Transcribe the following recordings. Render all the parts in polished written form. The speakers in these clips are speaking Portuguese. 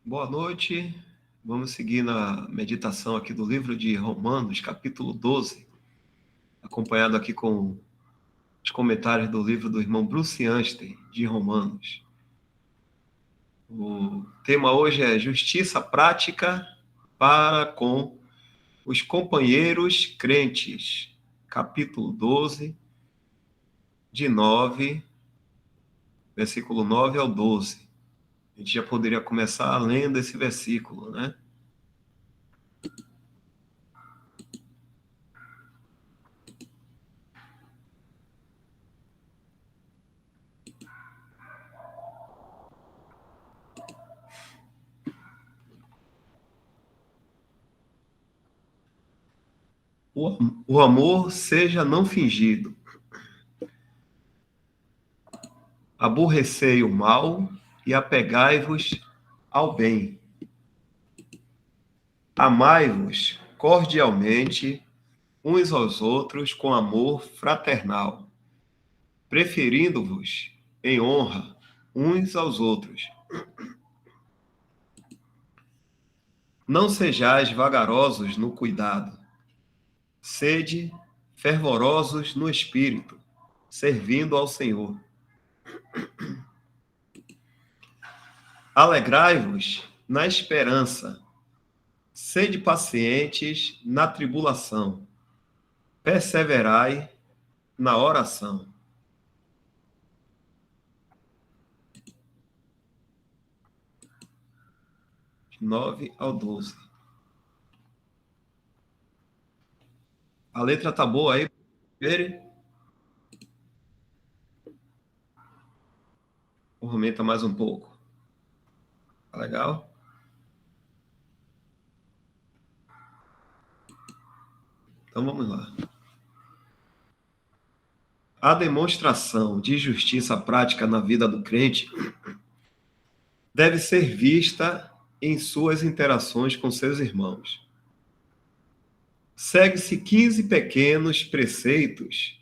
Boa noite. Vamos seguir na meditação aqui do livro de Romanos, capítulo 12, acompanhado aqui com os comentários do livro do irmão Bruce Anstey, de Romanos. O tema hoje é justiça prática para com os companheiros crentes, capítulo 12, versículo 9 ao 12. A gente já poderia começar lendo esse versículo, né? O amor seja não fingido. Aborrecei o mal e apegai-vos ao bem. Amai-vos cordialmente uns aos outros com amor fraternal, preferindo-vos em honra uns aos outros. Não sejais vagarosos no cuidado. Sede fervorosos no espírito, servindo ao Senhor. Alegrai-vos na esperança. Sede pacientes na tribulação. Perseverai na oração. De 9 ao 12. A letra tá boa aí? Aumenta mais um pouco. Tá legal? Então vamos lá. A demonstração de justiça prática na vida do crente deve ser vista em suas interações com seus irmãos. Segue-se 15 pequenos preceitos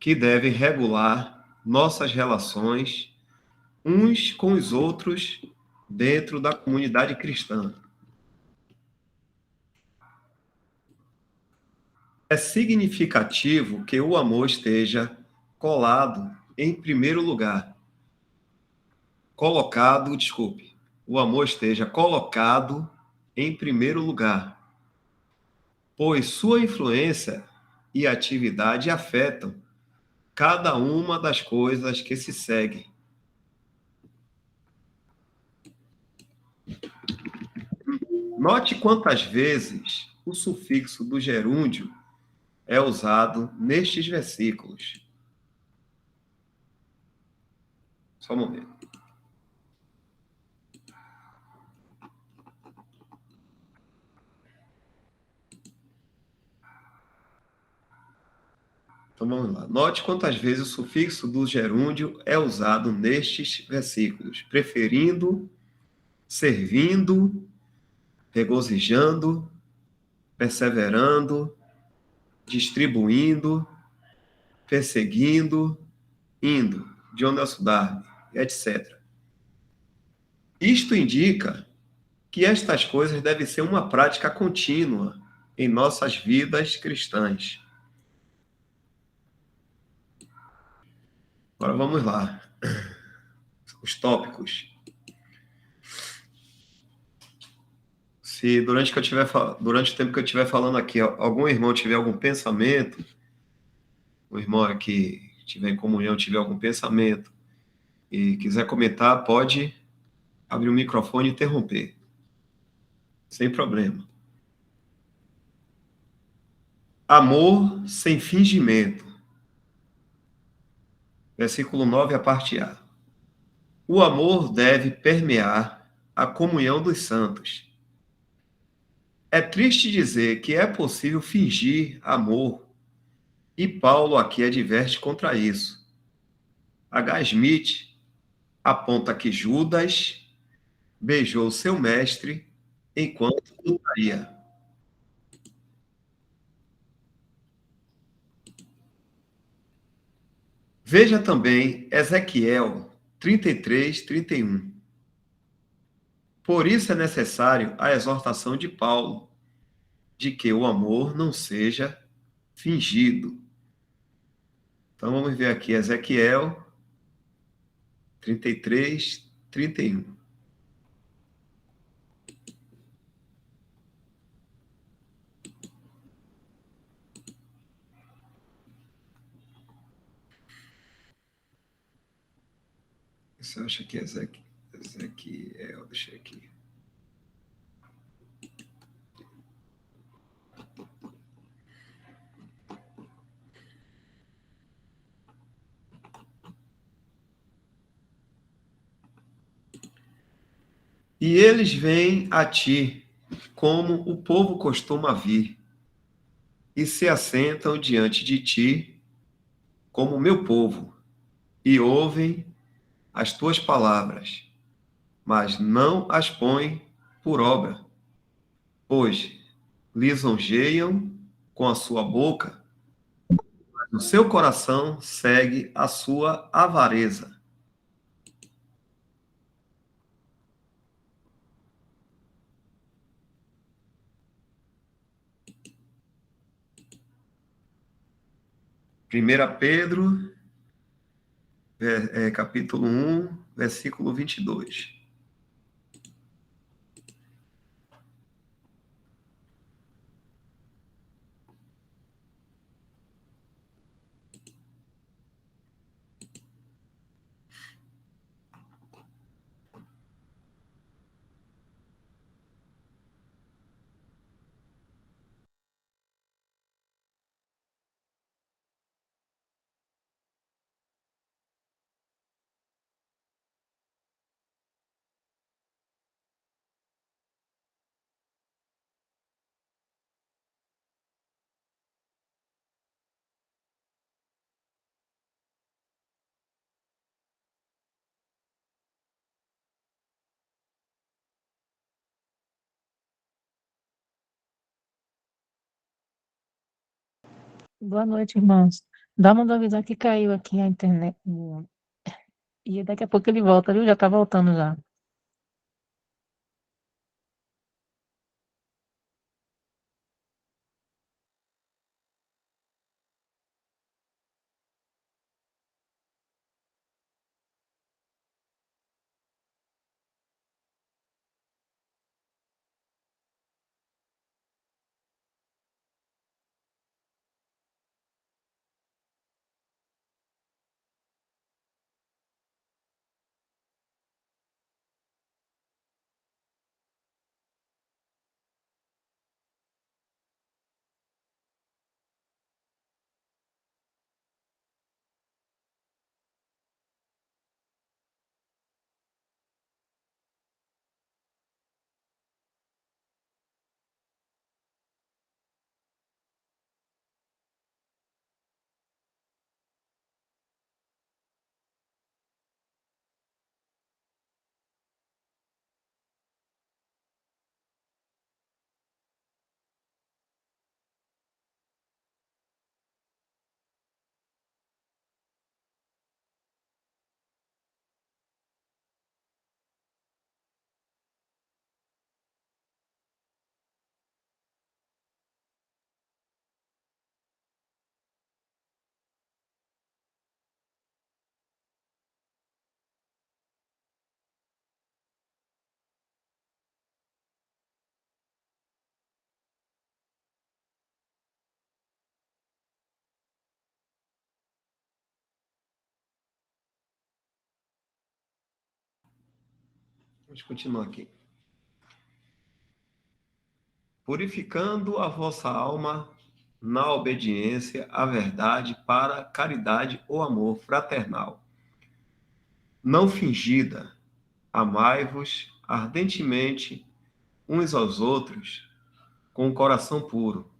que devem regular nossas relações uns com os outros dentro da comunidade cristã. É significativo que o amor esteja colocado em primeiro lugar. O amor esteja colocado em primeiro lugar, pois sua influência e atividade afetam cada uma das coisas que se seguem. Note quantas vezes o sufixo do gerúndio é usado nestes versículos. Só um momento. Então vamos lá. Note quantas vezes o sufixo do gerúndio é usado nestes versículos, preferindo, servindo, regozijando, perseverando, distribuindo, perseguindo, indo, Jonas Darby, etc. Isto indica que estas coisas devem ser uma prática contínua em nossas vidas cristãs. Agora vamos lá. Os tópicos. Se durante o tempo que eu estiver falando aqui, algum irmão tiver algum pensamento, o irmão aqui estiver em comunhão, tiver algum pensamento e quiser comentar, pode abrir o microfone e interromper. Sem problema. Amor sem fingimento. Versículo 9, a parte A. O amor deve permear a comunhão dos santos. É triste dizer que é possível fingir amor, e Paulo aqui adverte contra isso. H. Smith aponta que Judas beijou seu mestre enquanto o traía. Veja também Ezequiel 33, 31. Por isso é necessário a exortação de Paulo, de que o amor não seja fingido. Então vamos ver aqui Ezequiel 33, 31. Você acha que é Ezequiel, deixa eu aqui. E eles vêm a ti, como o povo costuma vir, e se assentam diante de ti, como meu povo, e ouvem as tuas palavras, mas não as põem por obra, pois lisonjeiam com a sua boca, mas o seu coração segue a sua avareza. Primeira Pedro, capítulo 1, versículo 22. Boa noite, irmãos. Dá uma avisar que caiu aqui a internet. E daqui a pouco ele volta, viu? Já tá voltando já. Vamos continuar aqui. Purificando a vossa alma na obediência à verdade para caridade ou amor fraternal. Não fingida, amai-vos ardentemente uns aos outros com o coração puro.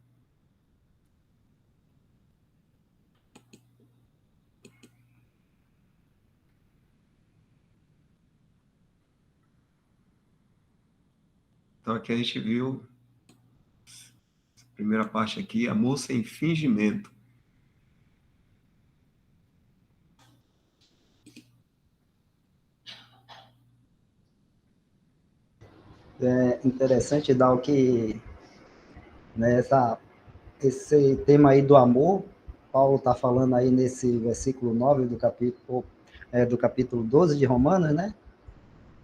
Então aqui a gente viu, a primeira parte aqui, amor sem fingimento. É interessante dar o que, né, esse tema aí do amor, Paulo está falando aí nesse versículo 9 do capítulo 12 de Romanos, né?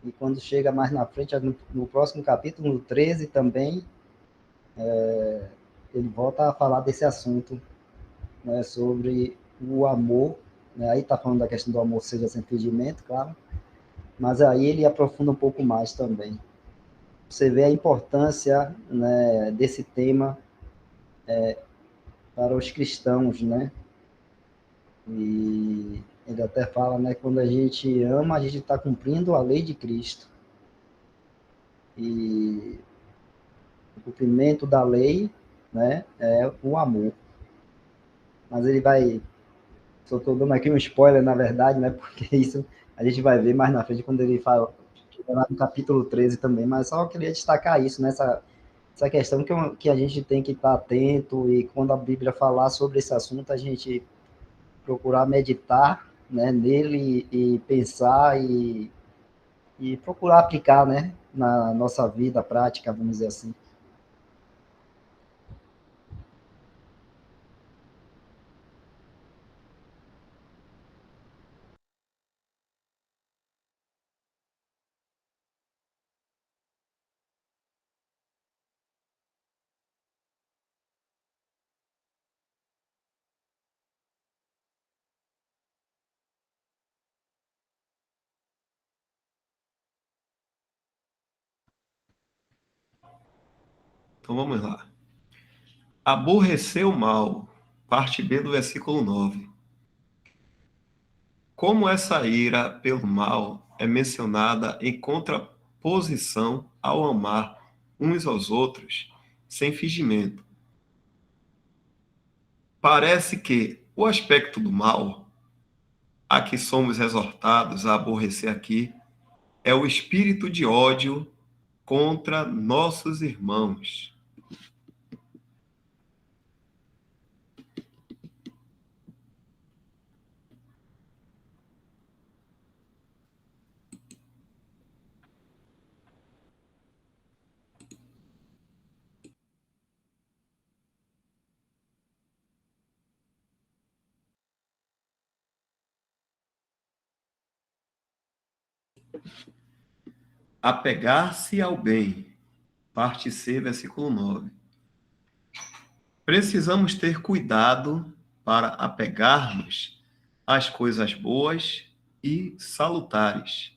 E quando chega mais na frente, no próximo capítulo, no 13 também, ele volta a falar desse assunto, né, sobre o amor, né? Aí está falando da questão do amor seja sem fingimento, claro, mas aí ele aprofunda um pouco mais também. Você vê a importância, né, desse tema para os cristãos, né? E ele até fala, né, quando a gente ama, a gente está cumprindo a lei de Cristo. E o cumprimento da lei, né, é o amor. Mas ele vai, só estou dando aqui um spoiler, na verdade, né, porque isso a gente vai ver mais na frente quando ele fala, lá no capítulo 13 também, mas só queria destacar isso, nessa, essa questão que a gente tem que estar atento e quando a Bíblia falar sobre esse assunto, a gente procurar meditar, né, nele e pensar e procurar aplicar, né, na nossa vida prática, vamos dizer assim. Então vamos lá. Aborrecer o mal, parte B do versículo 9. Como essa ira pelo mal é mencionada em contraposição ao amar uns aos outros sem fingimento. Parece que o aspecto do mal, a que somos exortados a aborrecer aqui, é o espírito de ódio contra nossos irmãos. Apegar-se ao bem, parte C, versículo 9. Precisamos ter cuidado para apegarmos às coisas boas e salutares.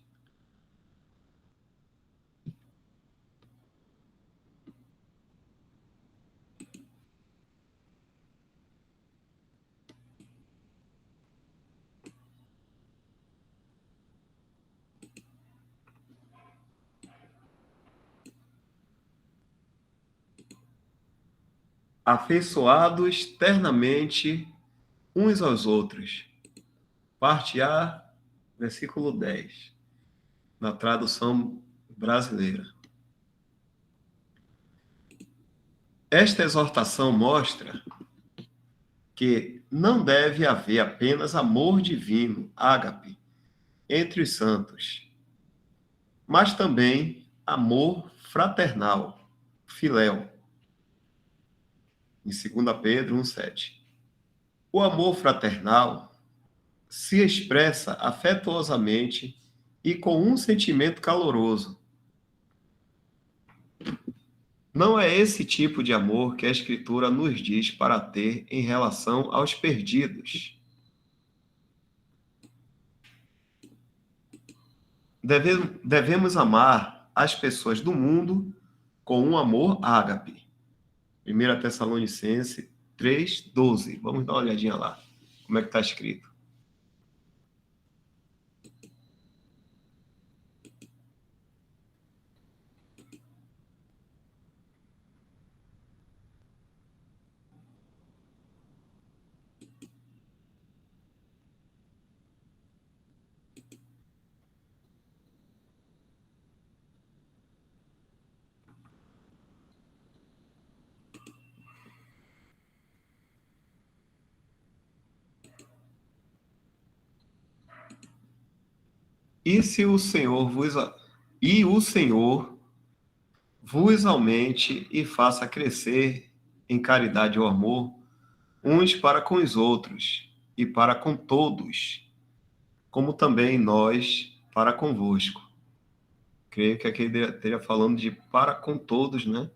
Afeiçoados ternamente uns aos outros. Parte A, versículo 10, na tradução brasileira. Esta exortação mostra que não deve haver apenas amor divino, ágape, entre os santos, mas também amor fraternal, filéu, em 2 Pedro 1,7. O amor fraternal se expressa afetuosamente e com um sentimento caloroso. Não é esse tipo de amor que a Escritura nos diz para ter em relação aos perdidos. Devemos amar as pessoas do mundo com um amor ágape. 1 Tessalonicenses 3:12. Vamos dar uma olhadinha lá. Como é que está escrito? E se o Senhor vos... E o Senhor vos aumente e faça crescer em caridade ou amor, uns para com os outros e para com todos, como também nós para convosco. Creio que aqui ele esteja falando de para com todos, né?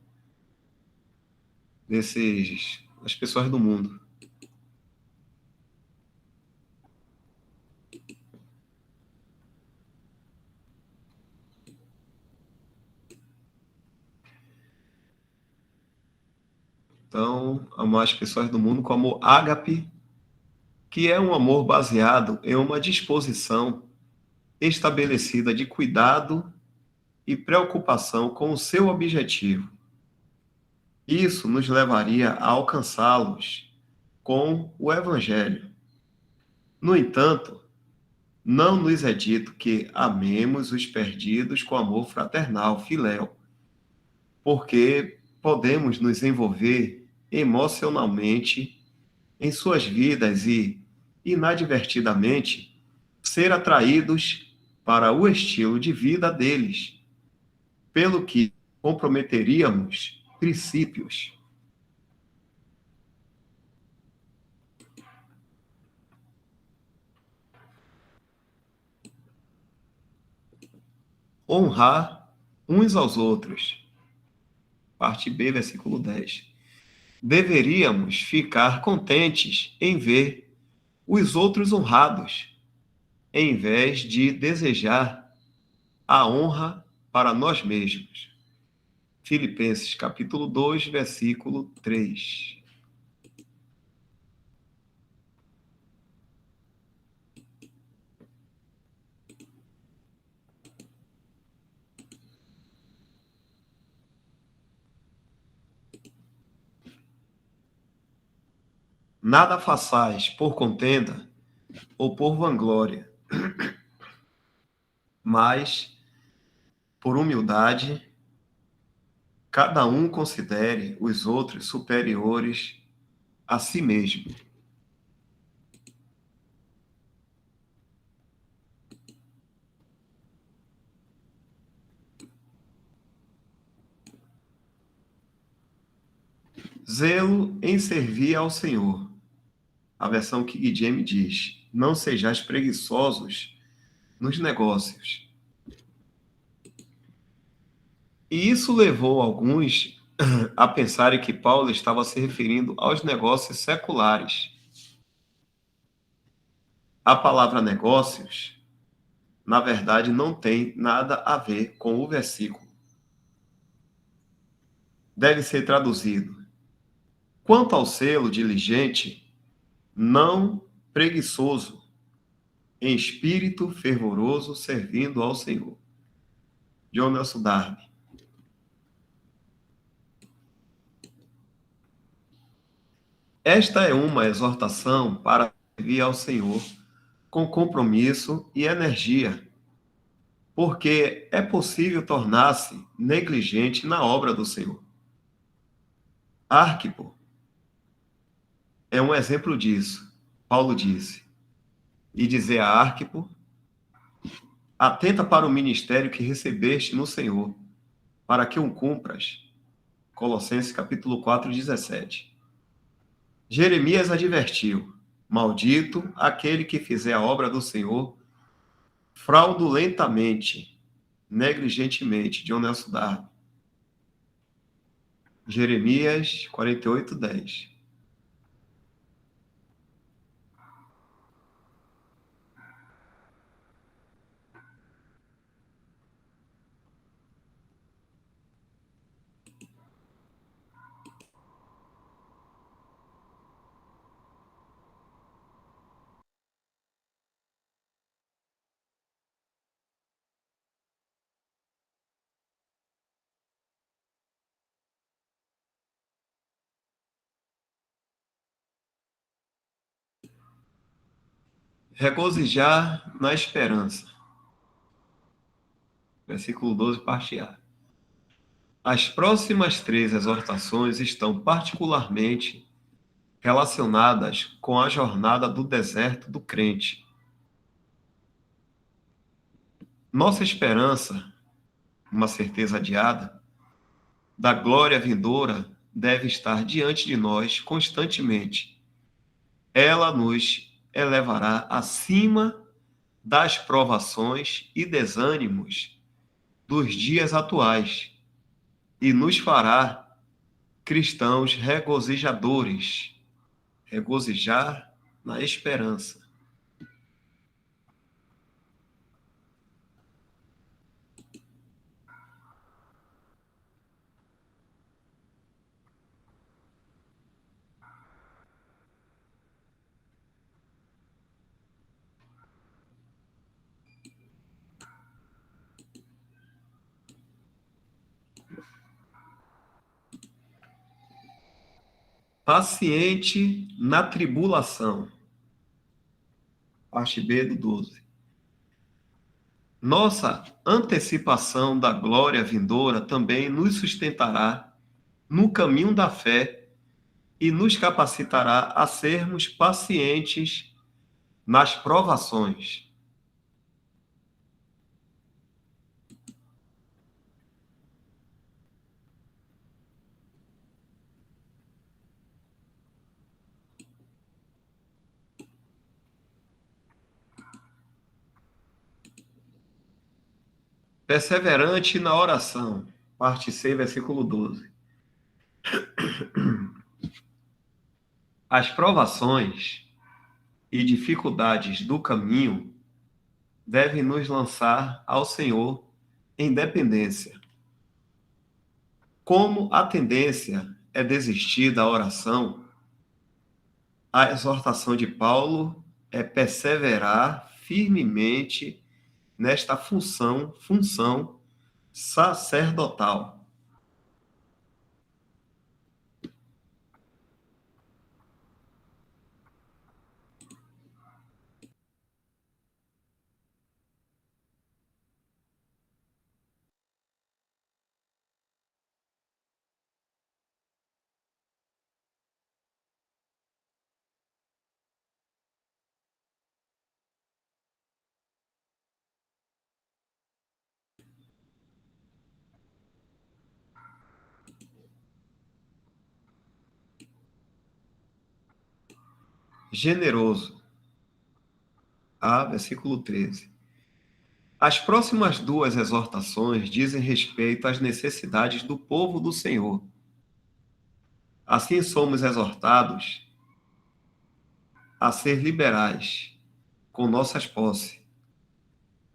As pessoas do mundo. Então, amar as pessoas do mundo com amor ágape, que é um amor baseado em uma disposição estabelecida de cuidado e preocupação com o seu objetivo. Isso nos levaria a alcançá-los com o Evangelho. No entanto, não nos é dito que amemos os perdidos com amor fraternal, filéu, porque podemos nos envolver emocionalmente em suas vidas e, inadvertidamente, ser atraídos para o estilo de vida deles, pelo que comprometeríamos princípios. Honrar uns aos outros. Parte B, versículo 10. Deveríamos ficar contentes em ver os outros honrados, em vez de desejar a honra para nós mesmos. Filipenses capítulo 2, versículo 3. Nada façais por contenda ou por vanglória, mas, por humildade, cada um considere os outros superiores a si mesmo. Zelo em servir ao Senhor. A versão King James diz: não sejais preguiçosos nos negócios. E isso levou alguns a pensarem que Paulo estava se referindo aos negócios seculares. A palavra negócios, na verdade, não tem nada a ver com o versículo. Deve ser traduzido: quanto ao selo diligente, não preguiçoso, em espírito fervoroso, servindo ao Senhor. John Nelson Darby. Esta é uma exortação para servir ao Senhor com compromisso e energia, porque é possível tornar-se negligente na obra do Senhor. Arquipo é um exemplo disso. Paulo disse, e dizer a Arquipo: atenta para o ministério que recebeste no Senhor, para que o cumpras. Colossenses capítulo 4, 17. Jeremias advertiu: maldito aquele que fizer a obra do Senhor fraudulentamente, negligentemente. John Nelson Darby. Jeremias 48, 10. Regozijar na esperança. Versículo 12, parte A. As próximas 3 exortações estão particularmente relacionadas com a jornada do deserto do crente. Nossa esperança, uma certeza adiada, da glória vindoura deve estar diante de nós constantemente. Ela nos elevará acima das provações e desânimos dos dias atuais e nos fará cristãos regozijadores, regozijar na esperança. Paciente na tribulação. Parte B do 12. Nossa antecipação da glória vindoura também nos sustentará no caminho da fé e nos capacitará a sermos pacientes nas provações. Perseverante na oração. Parte C, versículo 12. As provações e dificuldades do caminho devem nos lançar ao Senhor em dependência. Como a tendência é desistir da oração, a exortação de Paulo é perseverar firmemente nesta função sacerdotal. Generoso. A, versículo 13. As próximas duas exortações dizem respeito às necessidades do povo do Senhor. Assim somos exortados a ser liberais com nossas posses,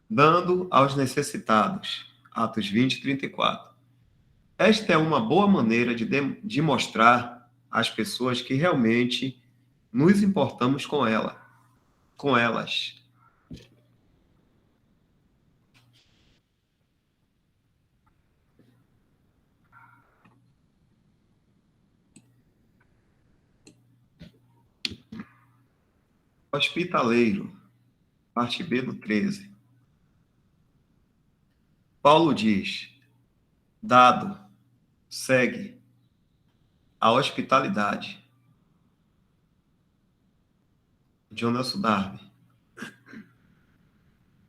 dando aos necessitados. Atos 20, 34. Esta é uma boa maneira de mostrar às pessoas que realmente nos importamos com elas. Hospitaleiro, parte B do 13. Paulo diz: dado, segue a hospitalidade. John Nelson Darby.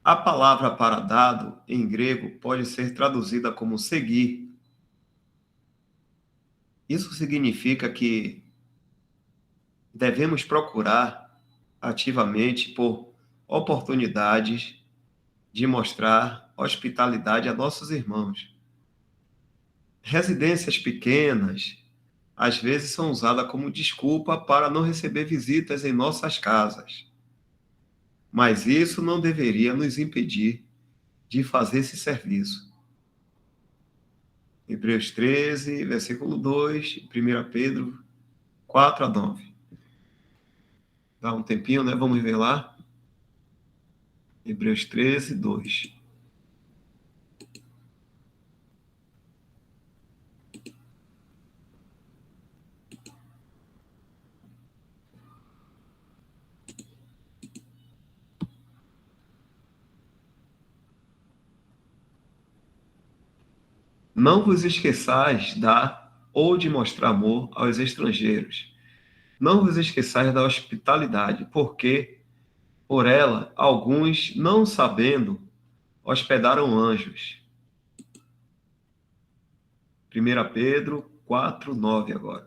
A palavra para dado, em grego, pode ser traduzida como seguir. Isso significa que devemos procurar ativamente por oportunidades de mostrar hospitalidade a nossos irmãos. Residências pequenas, às vezes, são usadas como desculpa para não receber visitas em nossas casas. Mas isso não deveria nos impedir de fazer esse serviço. Hebreus 13, versículo 2, 1 Pedro 4 a 9. Dá um tempinho, né? Vamos ver lá. Hebreus 13, 2. Não vos esqueçais ou de mostrar amor aos estrangeiros. Não vos esqueçais da hospitalidade, porque, por ela, alguns, não sabendo, hospedaram anjos. 1 Pedro 4:9 agora.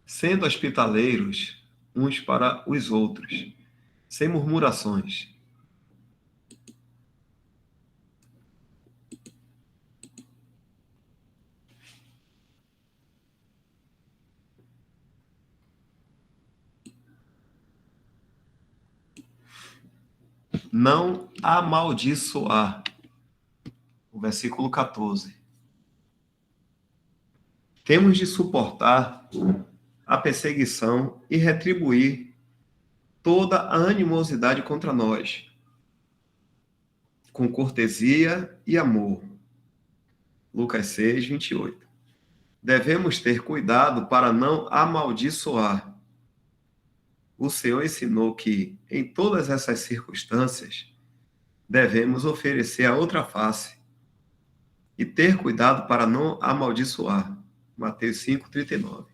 Sendo hospitaleiros uns para os outros, sem murmurações. Não amaldiçoar. O versículo 14. Temos de suportar a perseguição e retribuir toda a animosidade contra nós, com cortesia e amor. Lucas 6:28. Devemos ter cuidado para não amaldiçoar. O Senhor ensinou que, em todas essas circunstâncias, devemos oferecer a outra face e ter cuidado para não amaldiçoar. Mateus 5:39.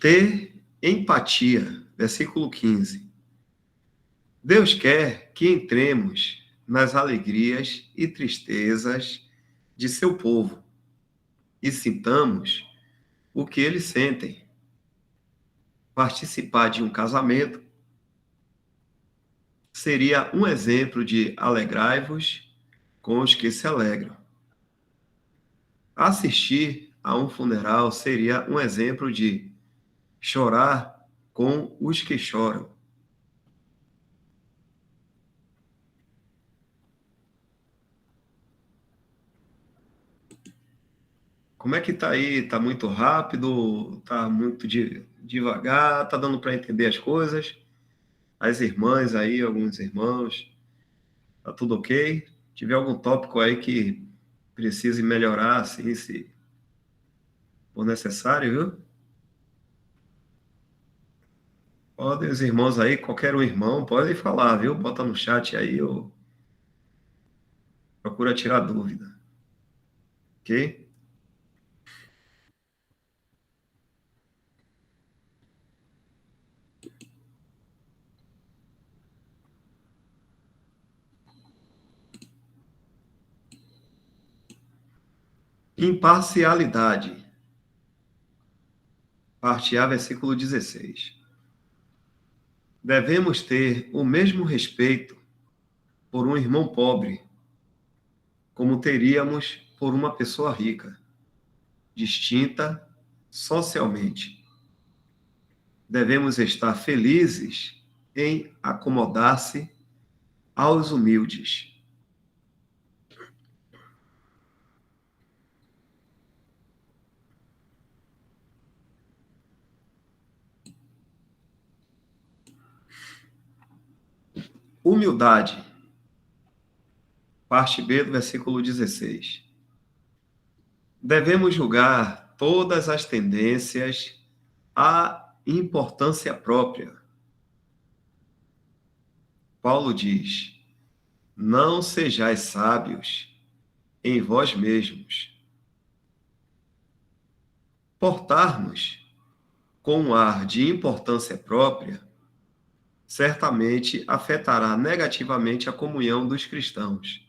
Ter empatia, versículo 15. Deus quer que entremos nas alegrias e tristezas de seu povo e sintamos o que eles sentem. Participar de um casamento seria um exemplo de alegrai-vos com os que se alegram. Assistir a um funeral seria um exemplo de chorar com os que choram. Como é que tá aí? Tá muito rápido? Tá muito devagar? Tá dando para entender as coisas? As irmãs aí, alguns irmãos, tá tudo ok? Tiver algum tópico aí que precise melhorar, assim, se for necessário, viu? Podem os irmãos aí, qualquer um irmão, pode falar, viu? Bota no chat aí ou procura tirar dúvida, ok? Imparcialidade. Parte A, versículo 16. Devemos ter o mesmo respeito por um irmão pobre, como teríamos por uma pessoa rica, distinta socialmente. Devemos estar felizes em acomodar-se aos humildes. Humildade. Parte B do versículo 16. Devemos julgar todas as tendências à importância própria. Paulo diz: não sejais sábios em vós mesmos. Portar-nos com um ar de importância própria certamente afetará negativamente a comunhão dos cristãos.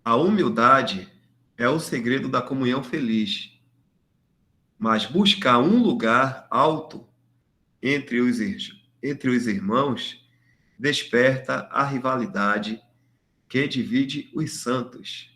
A humildade é o segredo da comunhão feliz, mas buscar um lugar alto entre os irmãos desperta a rivalidade que divide os santos.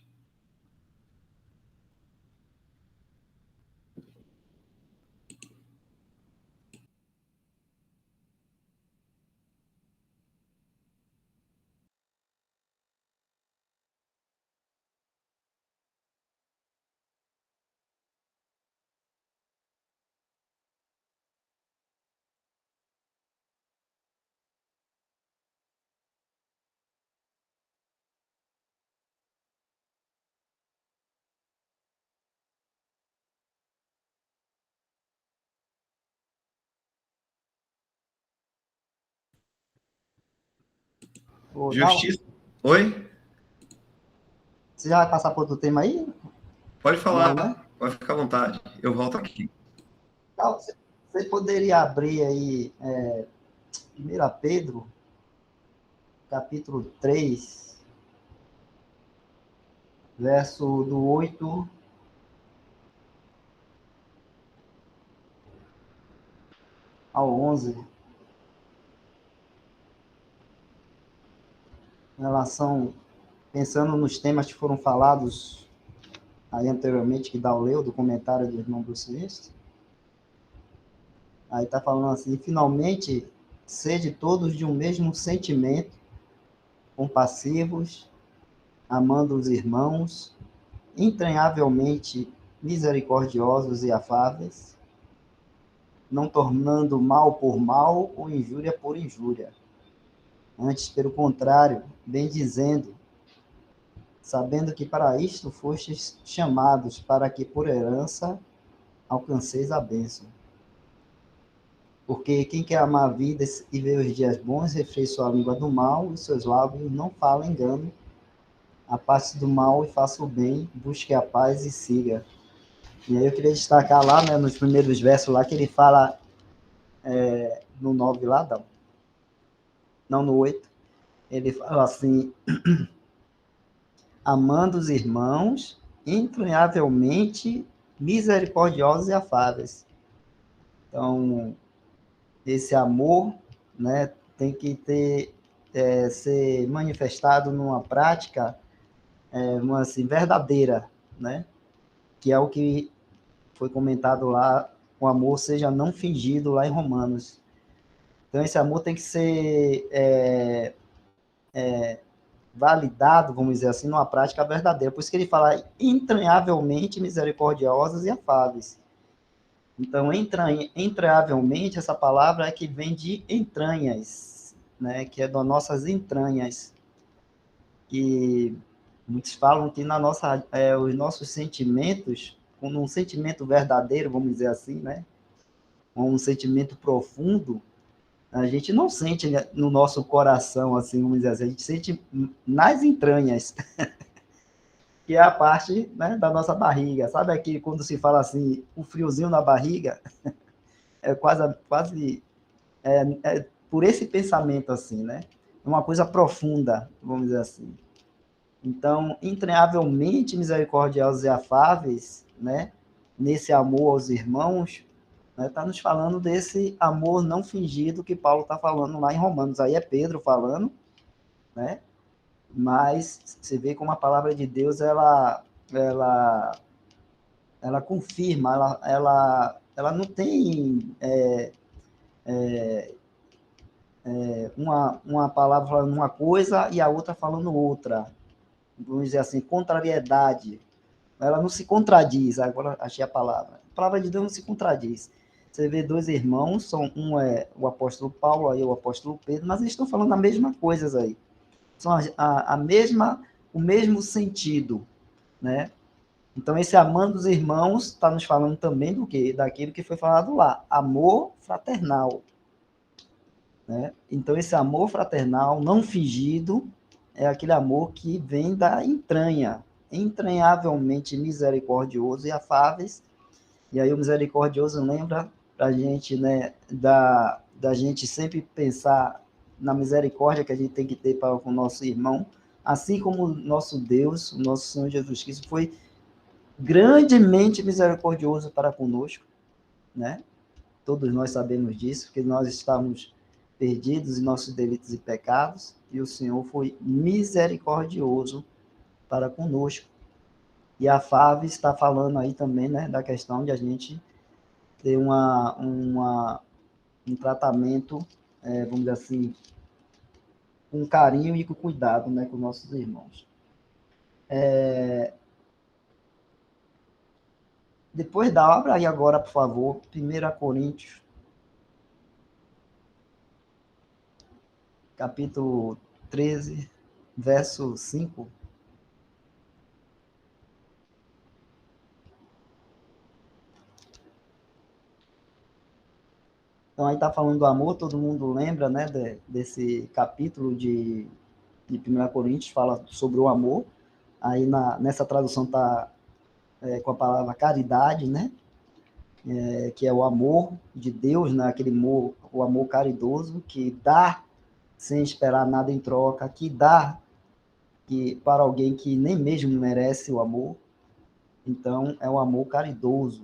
Justiça. Oi? Você já vai passar para outro tema aí? Pode Não, falar, né? pode ficar à vontade. Eu volto aqui. Então, você poderia abrir aí 1 Pedro, capítulo 3, verso do 8 ao 11, em relação, pensando nos temas que foram falados aí anteriormente, que dá o leu, do comentário do irmão Bruce Willis. Aí está falando assim: finalmente, sede todos de um mesmo sentimento, compassivos, amando os irmãos, entranhavelmente misericordiosos e afáveis, não tornando mal por mal ou injúria por injúria. Antes, pelo contrário, bem dizendo, sabendo que para isto fostes chamados, para que por herança alcanceis a bênção. Porque quem quer amar a vida e ver os dias bons, refreie sua língua do mal e seus lábios não falem engano. Afaste do mal e faça o bem, busque a paz e siga. E aí eu queria destacar lá, né, nos primeiros versos lá, que ele fala no 9 lá, não no 8, ele fala assim: amando os irmãos, entranhavelmente misericordiosos e afáveis. Então, esse amor, né, tem que ter, ser manifestado numa prática, uma, assim, verdadeira, né, que é o que foi comentado lá, o amor seja não fingido lá em Romanos. Então, esse amor tem que ser validado, vamos dizer assim, numa prática verdadeira. Por isso que ele fala entranhavelmente misericordiosos e afáveis. Então, entranhavelmente, essa palavra é que vem de entranhas, né? Que é das nossas entranhas. E muitos falam que os nossos sentimentos, como um sentimento verdadeiro, vamos dizer assim, né? Um sentimento profundo, a gente não sente no nosso coração, assim, vamos dizer assim, a gente sente nas entranhas, que é a parte, né, da nossa barriga. Sabe aqui quando se fala assim, o friozinho na barriga? É quase por esse pensamento assim, né? Uma coisa profunda, vamos dizer assim. Então, entreavelmente misericordiosos e afáveis, né? Nesse amor aos irmãos, né? Tá nos falando desse amor não fingido que Paulo está falando lá em Romanos. Aí é Pedro falando, né? Mas você vê como a palavra de Deus ela, ela confirma, ela não tem uma palavra falando uma coisa e a outra falando outra. Vamos dizer assim, contrariedade. Ela não se contradiz, agora achei a palavra. A palavra de Deus não se contradiz. Você vê dois irmãos, um é o apóstolo Paulo, aí é o apóstolo Pedro, mas eles estão falando a mesma coisa aí. São a mesma, o mesmo sentido, né? Então, esse amando os irmãos está nos falando também do quê? Daquilo que foi falado lá, amor fraternal, né? Então, esse amor fraternal não fingido é aquele amor que vem da entranha, entranhavelmente misericordioso e afáveis. E aí o misericordioso lembra a gente, né, da gente sempre pensar na misericórdia que a gente tem que ter para com o nosso irmão, assim como o nosso Deus, o nosso Senhor Jesus Cristo foi grandemente misericordioso para conosco, né? Todos nós sabemos disso, que nós estávamos perdidos em nossos delitos e pecados, e o Senhor foi misericordioso para conosco. E a Fave está falando aí também, né, da questão de a gente ter um tratamento, vamos dizer assim, com carinho e com cuidado, né, com nossos irmãos. Depois da obra aí agora, por favor, 1 Coríntios, capítulo 13, verso 5. Então aí está falando do amor, todo mundo lembra, né, desse capítulo de 1 Coríntios, fala sobre o amor. Aí nessa tradução está com a palavra caridade, né? Que é o amor de Deus, né? Aquele amor, o amor caridoso, que dá sem esperar nada em troca, que dá para alguém que nem mesmo merece o amor. Então, é o amor caridoso,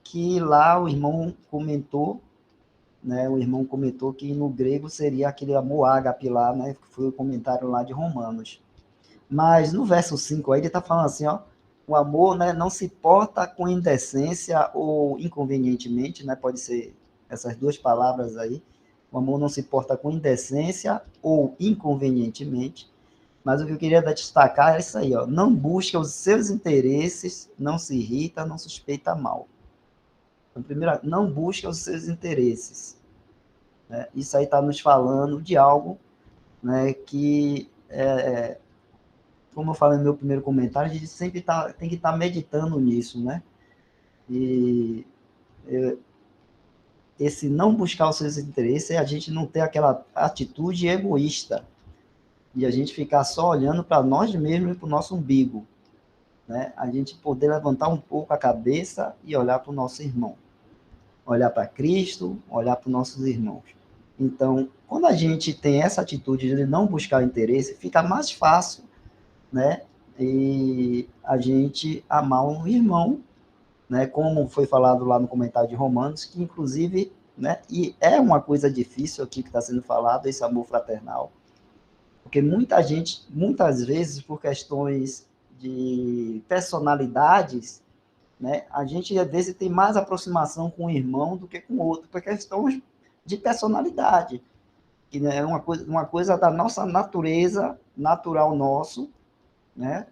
que lá o irmão comentou, né? O irmão comentou que no grego seria aquele amor ágape lá, né? Que foi o comentário lá de Romanos. Mas no verso 5 aí ele está falando assim, ó, o amor, né, não se porta com indecência ou inconvenientemente, né? Pode ser essas duas palavras aí. O amor não se porta com indecência ou inconvenientemente. Mas o que eu queria destacar é isso aí, ó. Não busca os seus interesses, não se irrita, não suspeita mal. Então, primeiro, não busca os seus interesses. Né? Isso aí está nos falando de algo, né, que, como eu falei no meu primeiro comentário, a gente sempre tem que estar meditando nisso, né? E esse não buscar os seus interesses é a gente não ter aquela atitude egoísta de a gente ficar só olhando para nós mesmos e para o nosso umbigo. Né? A gente poder levantar um pouco a cabeça e olhar para o nosso irmão. Olhar para Cristo, olhar para os nossos irmãos. Então, quando a gente tem essa atitude de não buscar interesse, fica mais fácil, né? E a gente amar um irmão, né? Como foi falado lá no comentário de Romanos, que inclusive, né? E é uma coisa difícil aqui que está sendo falado, esse amor fraternal, porque muita gente, muitas vezes, por questões de personalidades, né, a gente às vezes tem mais aproximação com o irmão do que com o outro, por questões de personalidade, que né, é uma coisa da nossa natureza, natural nosso, né,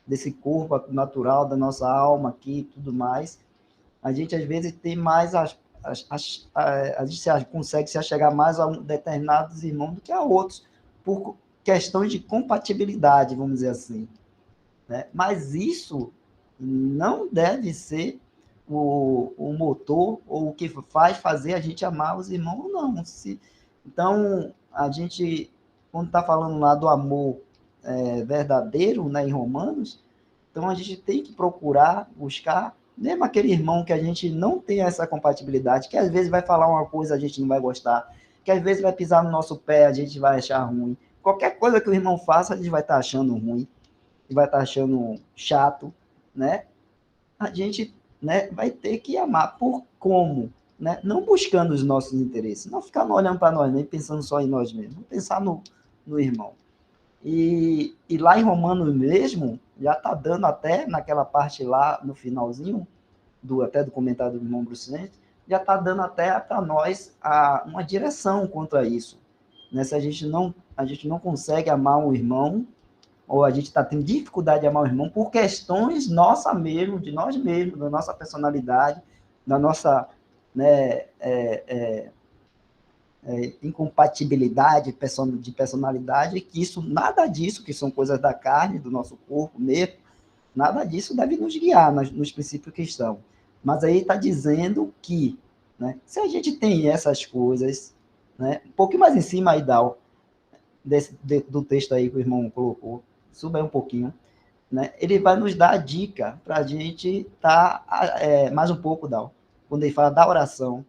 desse corpo natural, da nossa alma aqui e tudo mais. A gente às vezes tem mais a gente consegue se achegar mais a determinados irmãos do que a outros, por questões de compatibilidade, vamos dizer assim. Né? Mas isso não deve ser o motor ou o que faz fazer a gente amar os irmãos, não. Então, a gente, quando está falando lá do amor verdadeiro, né, em Romanos, então a gente tem que procurar buscar, mesmo aquele irmão que a gente não tem essa compatibilidade, que às vezes vai falar uma coisa a gente não vai gostar, que às vezes vai pisar no nosso pé, a gente vai achar ruim. Qualquer coisa que o irmão faça, a gente vai estar achando ruim, vai estar achando chato, né? A gente, né, vai ter que amar por como, né? Não buscando os nossos interesses, não ficar olhando para nós, nem pensando só em nós mesmos, pensar no irmão. E lá em Romanos mesmo, já está dando até, naquela parte lá, no finalzinho, até do comentário do irmão Bruce, já está dando até para nós uma direção quanto a isso. Né? Se a gente não consegue amar um irmão, ou a gente está tendo dificuldade de amar o irmão por questões nossa mesmo, de nós mesmos, da nossa personalidade, da nossa, né, incompatibilidade de personalidade, que isso, nada disso, que são coisas da carne, do nosso corpo mesmo, nada disso deve nos guiar nos princípios cristãos. Mas aí está dizendo que, né, se a gente tem essas coisas, né, um pouquinho mais em cima aí do texto aí que o irmão colocou, suba aí um pouquinho, né, ele vai nos dar a dica para a gente estar mais um pouco, quando ele fala da oração.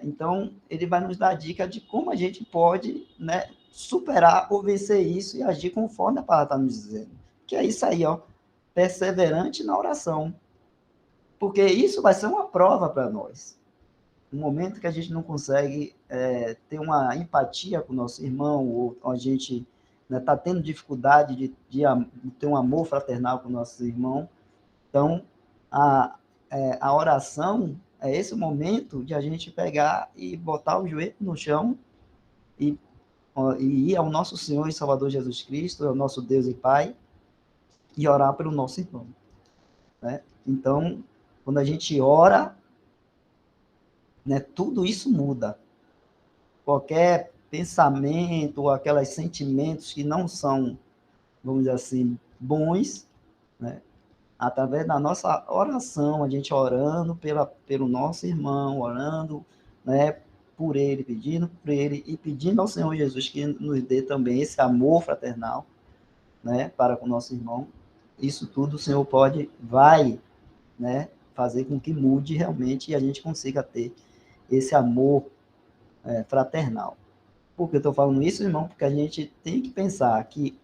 Então, ele vai nos dar a dica de como a gente pode, né, superar ou vencer isso e agir conforme a palavra está nos dizendo. Que é isso aí, ó, perseverante na oração. Porque isso vai ser uma prova para nós. No momento que a gente não consegue ter uma empatia com o nosso irmão, ou a gente está, né, tendo dificuldade de ter um amor fraternal com o nosso irmão, então a oração é esse momento de a gente pegar e botar o joelho no chão e ir ao nosso Senhor e Salvador Jesus Cristo, ao nosso Deus e Pai, e orar pelo nosso irmão. Né? Então, quando a gente ora, né, tudo isso muda. Qualquer pensamento ou aqueles sentimentos que não são, vamos dizer assim, bons, né? Através da nossa oração, a gente orando pelo nosso irmão, orando, né, por ele e pedindo ao Senhor Jesus que nos dê também esse amor fraternal, né, para com o nosso irmão. Isso tudo o Senhor vai, né, fazer com que mude realmente e a gente consiga ter esse amor fraternal. Por que eu estou falando isso, irmão? Porque a gente tem que pensar que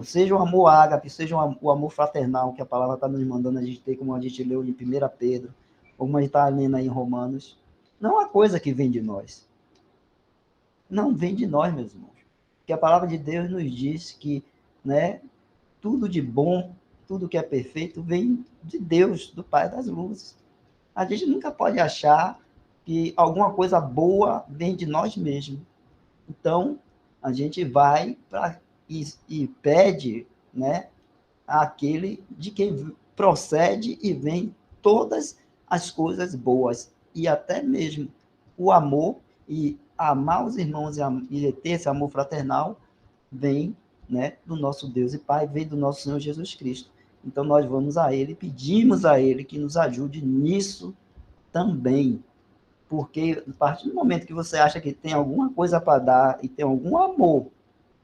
seja o amor ágape, seja o amor fraternal, que a palavra está nos mandando a gente ter, como a gente leu em 1 Pedro, como a gente está lendo aí em Romanos, não é uma coisa que vem de nós. Não vem de nós, meus irmãos. Porque a palavra de Deus nos diz que, né, tudo de bom, tudo que é perfeito, vem de Deus, do Pai das luzes. A gente nunca pode achar que alguma coisa boa vem de nós mesmos. Então, a gente vai e pede, né, àquele de quem procede e vem todas as coisas boas, e até mesmo o amor, e amar os irmãos e ter esse amor fraternal, vem, né, do nosso Deus e Pai, vem do nosso Senhor Jesus Cristo. Então, nós vamos a Ele, pedimos a Ele que nos ajude nisso também, porque a partir do momento que você acha que tem alguma coisa para dar e tem algum amor,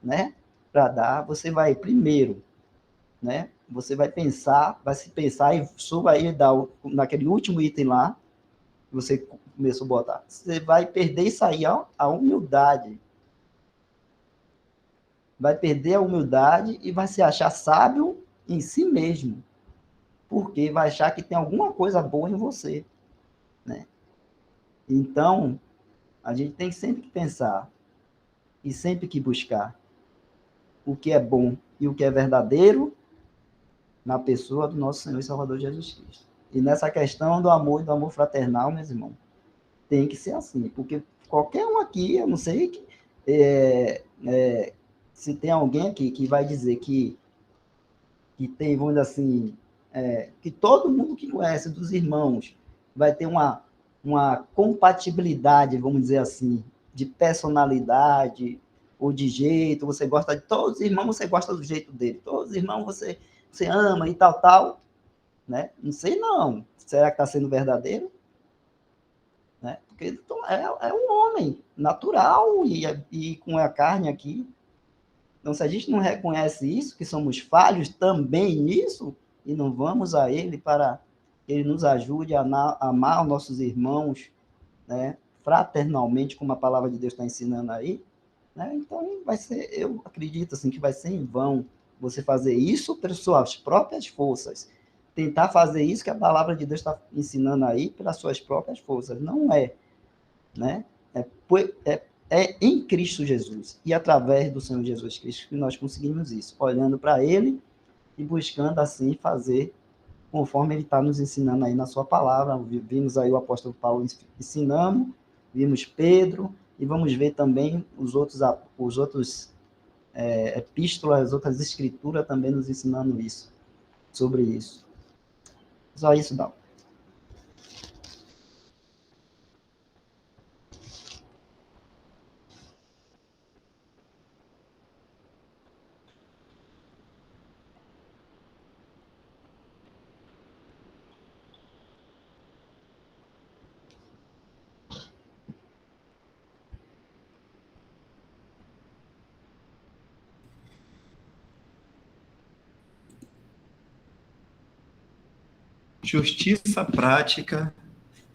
né, para dar, você vai primeiro, né, você vai se pensar e suba aí naquele último item lá, que você começou a botar, você vai perder isso aí, a humildade. Vai perder a humildade e vai se achar sábio em si mesmo, porque vai achar que tem alguma coisa boa em você, né? Então, a gente tem sempre que pensar e sempre que buscar o que é bom e o que é verdadeiro na pessoa do nosso Senhor e Salvador Jesus Cristo. E nessa questão do amor e do amor fraternal, meus irmãos, tem que ser assim, porque qualquer um aqui, eu não sei se tem alguém aqui que vai dizer que tem, vamos dizer assim, que todo mundo que conhece dos irmãos vai ter uma compatibilidade, vamos dizer assim, de personalidade ou de jeito, você gosta de todos os irmãos, você gosta do jeito dele, todos os irmãos você ama e tal, né? Não sei não, será que está sendo verdadeiro? Né? Porque então, é um homem natural e com a carne aqui. Então, se a gente não reconhece isso, que somos falhos também nisso, e não vamos a Ele para que Ele nos ajude a amar os nossos irmãos, né, fraternalmente, como a palavra de Deus está ensinando aí, né, então vai ser, eu acredito assim, que vai ser em vão você fazer isso pelas suas próprias forças. Tentar fazer isso que a palavra de Deus está ensinando aí pelas suas próprias forças. Não é, né? É em Cristo Jesus e através do Senhor Jesus Cristo que nós conseguimos isso, olhando para Ele e buscando assim fazer conforme Ele está nos ensinando aí na sua palavra. Vimos aí o apóstolo Paulo ensinando, vimos Pedro e vamos ver também os outros epístolas, as outras escrituras também nos ensinando isso, sobre isso. Só isso, Dal. Justiça prática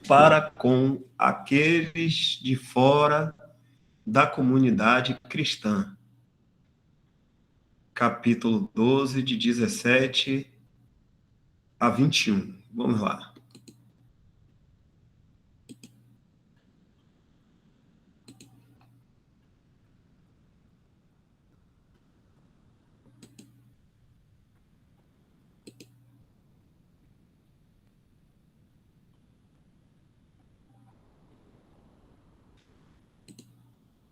para com aqueles de fora da comunidade cristã. Capítulo 12, de 17 a 21. Vamos lá.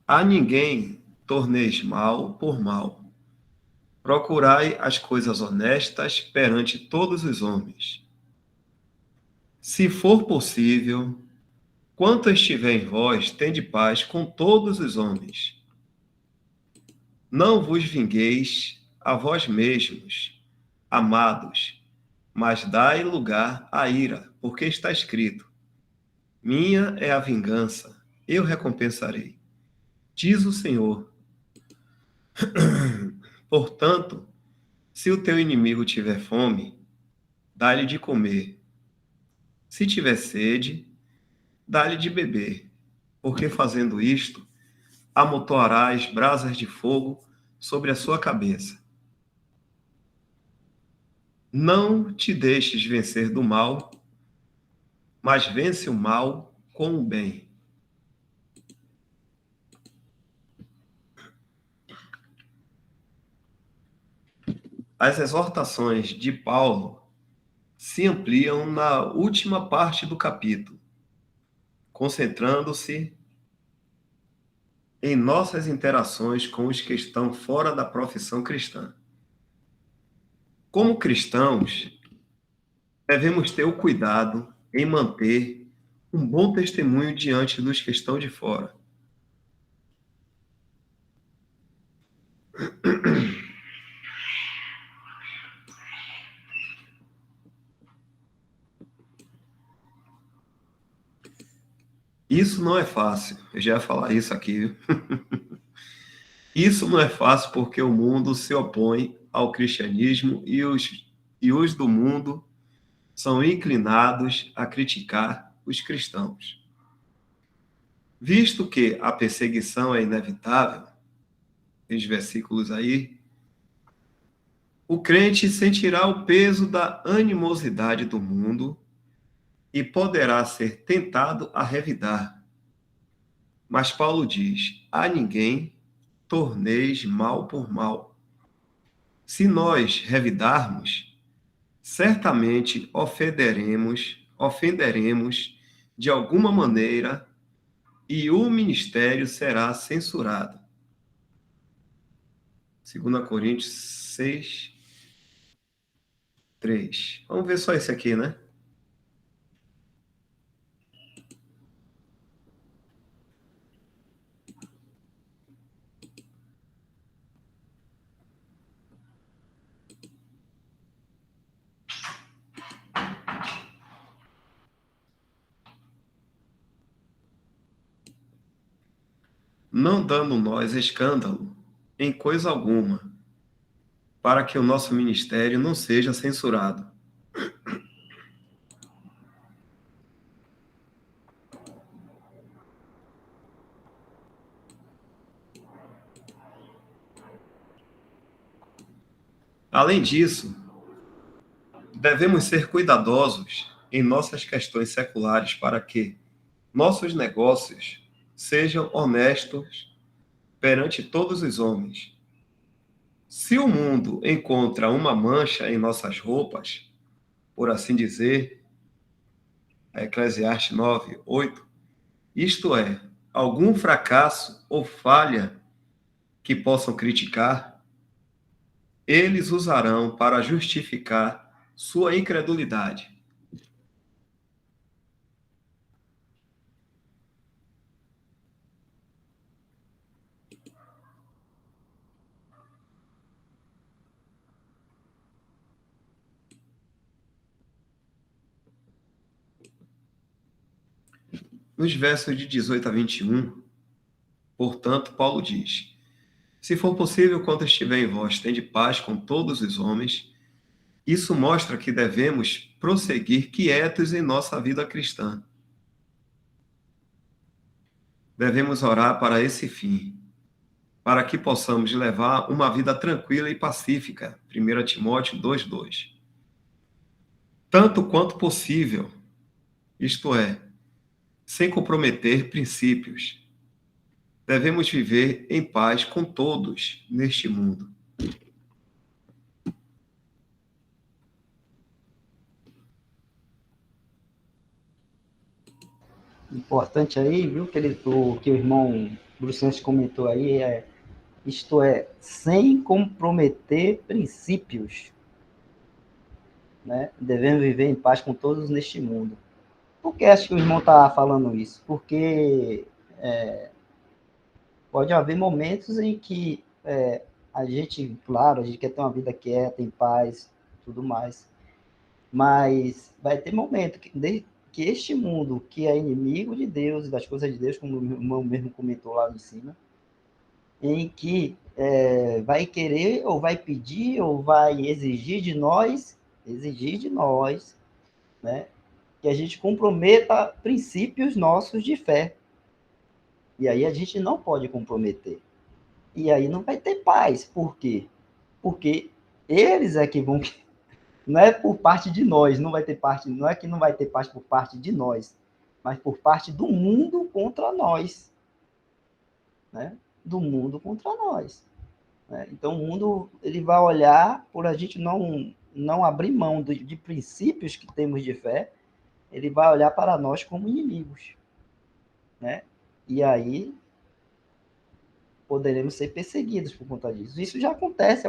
A ninguém torneis mal por mal. Procurai as coisas honestas perante todos os homens. Se for possível, quanto estiver em vós, tende paz com todos os homens. Não vos vingueis a vós mesmos, amados, mas dai lugar à ira, porque está escrito: minha é a vingança, eu recompensarei, diz o Senhor. Portanto, se o teu inimigo tiver fome, dá-lhe de comer. Se tiver sede, dá-lhe de beber, porque fazendo isto, amontoarás brasas de fogo sobre a sua cabeça. Não te deixes vencer do mal, mas vence o mal com o bem. As exortações de Paulo se ampliam na última parte do capítulo, concentrando-se em nossas interações com os que estão fora da profissão cristã. Como cristãos, devemos ter o cuidado em manter um bom testemunho diante dos que estão de fora. Isso não é fácil, eu já ia falar isso aqui, viu? Isso não é fácil porque o mundo se opõe ao cristianismo e os do mundo são inclinados a criticar os cristãos. Visto que a perseguição é inevitável, os versículos aí, o crente sentirá o peso da animosidade do mundo e poderá ser tentado a revidar. Mas Paulo diz: a ninguém torneis mal por mal. Se nós revidarmos, certamente ofenderemos de alguma maneira e o ministério será censurado. 2 Coríntios 6, 3. Vamos ver só esse aqui, né? Não dando nós escândalo em coisa alguma, para que o nosso ministério não seja censurado. Além disso, devemos ser cuidadosos em nossas questões seculares para que nossos negócios sejam honestos perante todos os homens. Se o mundo encontra uma mancha em nossas roupas, por assim dizer, Eclesiastes 9, 8, isto é, algum fracasso ou falha que possam criticar, eles usarão para justificar sua incredulidade. Nos versos de 18 a 21, portanto, Paulo diz: se for possível, quanto estiver em vós, tende paz com todos os homens. Isso mostra que devemos prosseguir quietos em nossa vida cristã. Devemos orar para esse fim, para que possamos levar uma vida tranquila e pacífica. 1 Timóteo 2:2. Tanto quanto possível, isto é, sem comprometer princípios. Devemos viver em paz com todos neste mundo. Importante aí, viu, que o irmão Brucense comentou aí, isto é, sem comprometer princípios, né? Devemos viver em paz com todos neste mundo. Por que acho que o irmão está falando isso? Porque pode haver momentos em que a gente, claro, a gente quer ter uma vida quieta, em paz, tudo mais, mas vai ter momento que que este mundo, que é inimigo de Deus e das coisas de Deus, como o meu irmão mesmo comentou lá em cima, em que vai querer, ou vai pedir, ou vai exigir de nós, né, que a gente comprometa princípios nossos de fé. E aí a gente não pode comprometer. E aí não vai ter paz. Por quê? Porque eles é que vão. Não é por parte de nós, não vai ter parte, não é que não vai ter paz por parte de nós, mas por parte do mundo contra nós, né? Do mundo contra nós, né? Então o mundo ele vai olhar por a gente não abrir mão de princípios que temos de fé, ele vai olhar para nós como inimigos, né? E aí poderemos ser perseguidos por conta disso. Isso já acontece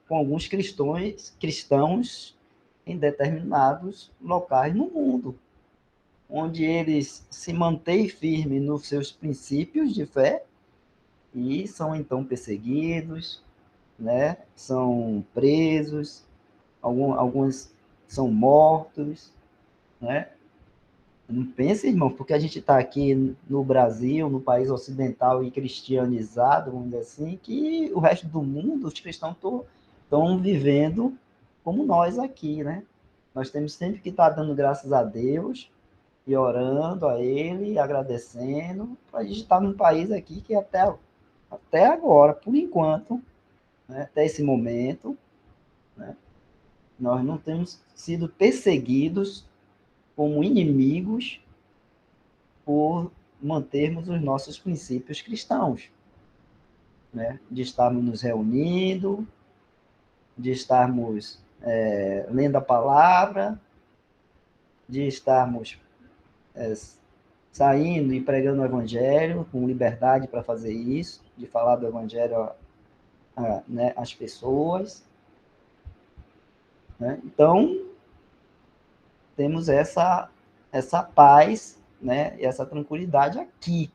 com alguns cristãos em determinados locais no mundo, onde eles se mantêm firmes nos seus princípios de fé e são então perseguidos, né? São presos, alguns são mortos, né? Não pense, irmão, porque a gente está aqui no Brasil, no país ocidental e cristianizado, vamos dizer assim, que o resto do mundo, os cristãos estão vivendo como nós aqui, né? Nós temos sempre que estar dando graças a Deus e orando a Ele, agradecendo, para a gente estar num país aqui que até agora, por enquanto, né, até esse momento, né, nós não temos sido perseguidos como inimigos por mantermos os nossos princípios cristãos, né? De estarmos nos reunindo, de estarmos lendo a palavra, de estarmos saindo e pregando o evangelho com liberdade para fazer isso, de falar do evangelho né, às pessoas, né? Então, temos essa paz, né, e essa tranquilidade aqui,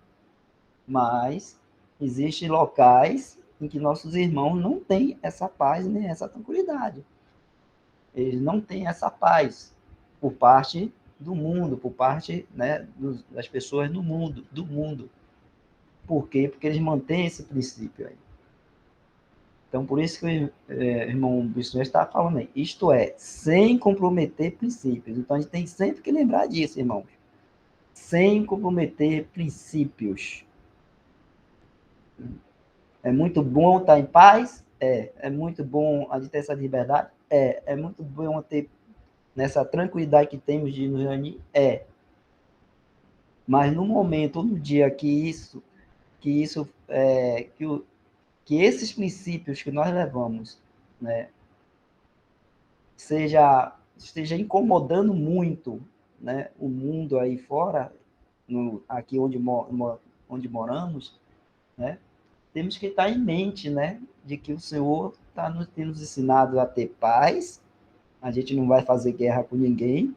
mas existem locais em que nossos irmãos não têm essa paz nem essa tranquilidade. Eles não têm essa paz por parte do mundo, por parte, né, das pessoas no mundo, do mundo. Por quê? Porque eles mantêm esse princípio aí. Então, por isso que o irmão Bispo está falando aí. Isto é, sem comprometer princípios. Então, a gente tem sempre que lembrar disso, irmãos. Sem comprometer princípios. É muito bom estar em paz? É muito bom a gente ter essa liberdade? É muito bom ter nessa tranquilidade que temos de nos reunir? Mas no momento, no dia que esses princípios que nós levamos, né, esteja incomodando muito, né, o mundo aí fora, aqui onde moramos, né, temos que estar em mente, né, de que o Senhor tem nos ensinado a ter paz, a gente não vai fazer guerra com ninguém,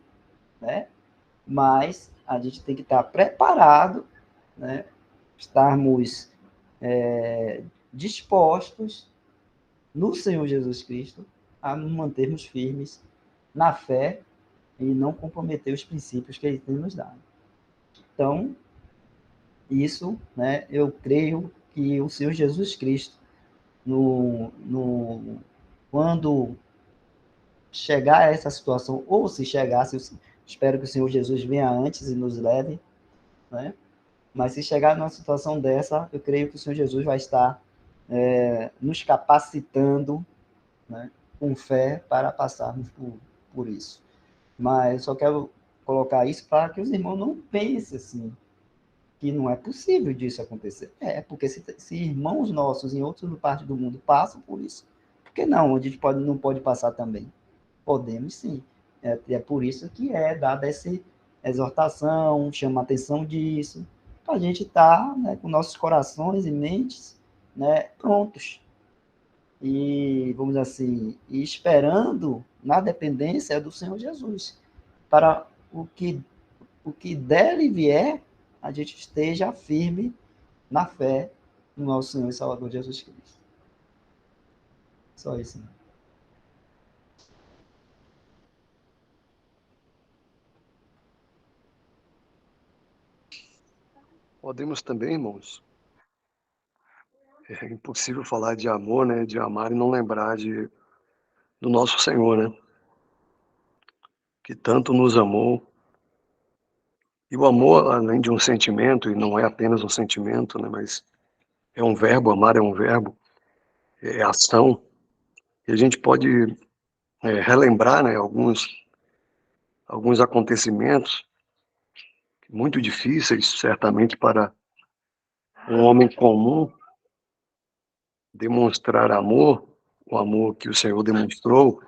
né, mas a gente tem que estar preparado, né, estarmos dispostos no Senhor Jesus Cristo a nos mantermos firmes na fé e não comprometer os princípios que Ele tem nos dado. Então, isso, né, eu creio que o Senhor Jesus Cristo, quando chegar a essa situação, ou se chegasse, eu espero que o Senhor Jesus venha antes e nos leve, né? Mas se chegar numa situação dessa, eu creio que o Senhor Jesus vai estar nos capacitando, né, com fé para passarmos por isso. Mas só quero colocar isso para que os irmãos não pensem assim, que não é possível disso acontecer. Porque se irmãos nossos em outras partes do mundo passam por isso, por que não? A gente não pode passar também? Podemos sim. É por isso que é dada essa exortação, chama a atenção disso, para a gente estar, né, com nossos corações e mentes, né, prontos. E, vamos dizer assim, e esperando na dependência do Senhor Jesus, para o que der e vier, a gente esteja firme na fé no nosso Senhor e Salvador Jesus Cristo. Só isso. Né? podemos também, irmãos, é impossível falar de amor, né, de amar e não lembrar do nosso Senhor, né, que tanto nos amou. E o amor, além de um sentimento, e não é apenas um sentimento, né, mas é um verbo, amar é um verbo, é ação. E a gente pode relembrar, né, alguns acontecimentos muito difíceis, certamente, para um homem comum demonstrar amor, o amor que o Senhor demonstrou,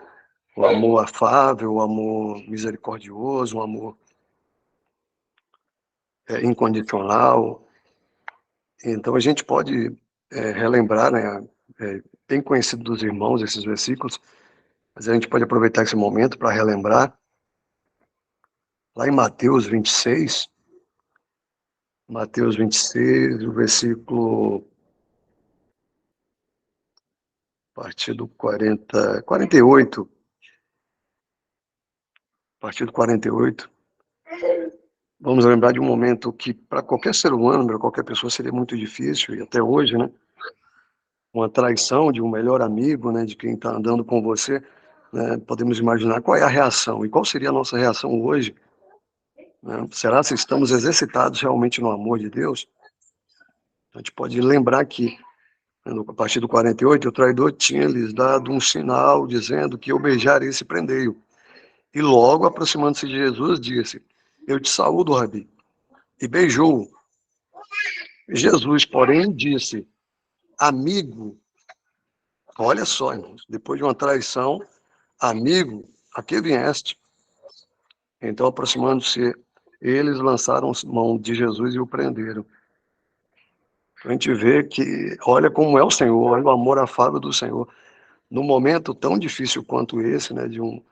o amor afável, o amor misericordioso, o amor incondicional. Então a gente pode relembrar, né, bem conhecido dos irmãos esses versículos, mas a gente pode aproveitar esse momento para relembrar lá em Mateus 26, o versículo a partir do 48, a partir do 48, vamos lembrar de um momento que para qualquer ser humano, para qualquer pessoa seria muito difícil, e até hoje, né? Uma traição de um melhor amigo, né, de quem está andando com você, né, podemos imaginar qual é a reação, e qual seria a nossa reação hoje, né? Será se estamos exercitados realmente no amor de Deus? A gente pode lembrar que, a partir do 48, o traidor tinha lhes dado um sinal, dizendo que eu beijar esse prendei-o. E logo, aproximando-se de Jesus, disse, eu te saúdo, Rabi, e beijou-o. Jesus, porém, disse, amigo, olha só, irmãos, depois de uma traição, amigo, a que vieste? Então, aproximando-se, eles lançaram mão de Jesus e o prenderam. A gente vê que, olha como é o Senhor, olha o amor afável do Senhor. Num momento tão difícil quanto esse, né, de um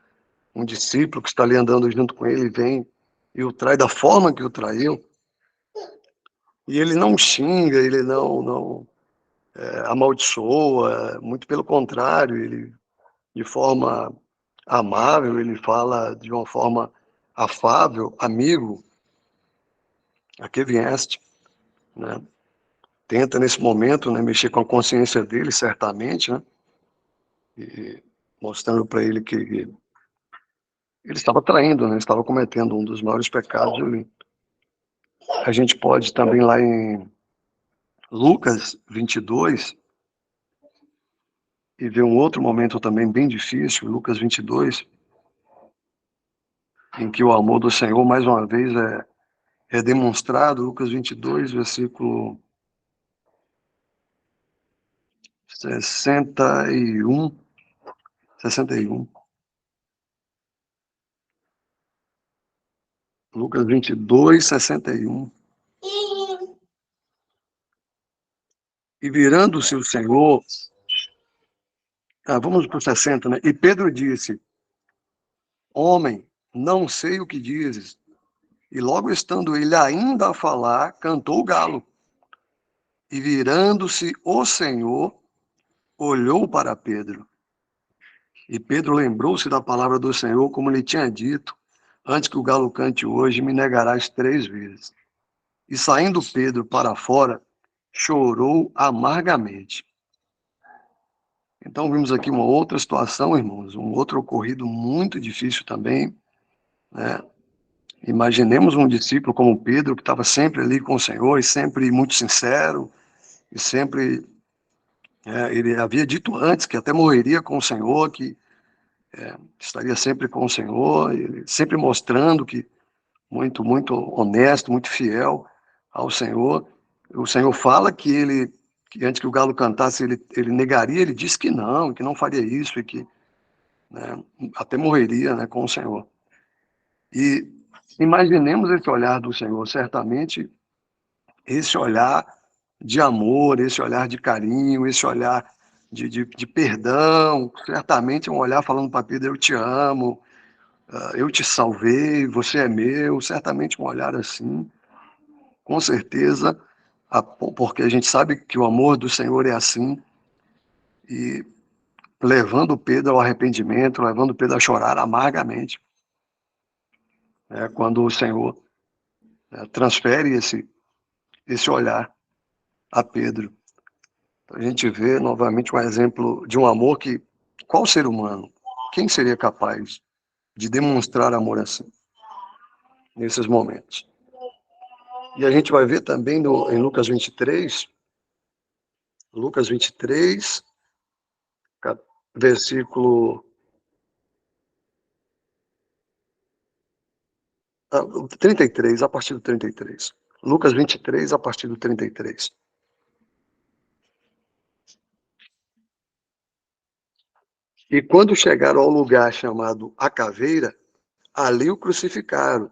discípulo que está ali andando junto com ele, vem e o trai da forma que o traiu, e ele não xinga, ele não amaldiçoa, muito pelo contrário, ele, de forma amável, ele fala de uma forma afável, amigo, a que vieste, né? Tenta nesse momento, né, mexer com a consciência dele, certamente, né? E mostrando para ele que ele estava traindo, né? Estava cometendo um dos maiores pecados ali. A gente pode também lá em Lucas 22 e ver um outro momento também bem difícil, Lucas 22, em que o amor do Senhor mais uma vez é demonstrado, Lucas 22, versículo 61, 61. Lucas 22, 61. E virando-se o Senhor, vamos para o 60, né? E Pedro disse, homem, não sei o que dizes. E logo estando ele ainda a falar, cantou o galo. E virando-se o Senhor, olhou para Pedro. E Pedro lembrou-se da palavra do Senhor, como lhe tinha dito, antes que o galo cante hoje, me negarás 3 vezes. E saindo Pedro para fora, chorou amargamente. Então vimos aqui uma outra situação, irmãos, um outro ocorrido muito difícil também, né? Imaginemos um discípulo como Pedro, que estava sempre ali com o Senhor, e sempre muito sincero, e sempre, ele havia dito antes que até morreria com o Senhor, que estaria sempre com o Senhor, ele sempre mostrando que muito, muito honesto, muito fiel ao Senhor. O Senhor fala que antes que o galo cantasse, ele negaria, ele disse que não faria isso, e que, né, até morreria, né, com o Senhor. E imaginemos esse olhar do Senhor, certamente esse olhar de amor, esse olhar de carinho, esse olhar de perdão, certamente um olhar falando para Pedro, eu te amo, eu te salvei, você é meu, certamente um olhar assim, com certeza, porque a gente sabe que o amor do Senhor é assim, e levando Pedro ao arrependimento, levando Pedro a chorar amargamente, quando o Senhor transfere esse olhar a Pedro. A gente vê novamente um exemplo de um amor que, qual ser humano, quem seria capaz de demonstrar amor assim, nesses momentos? E a gente vai ver também em Lucas 23, versículo 33, a partir do 33. Lucas 23, a partir do 33. E quando chegaram ao lugar chamado A Caveira, ali o crucificaram,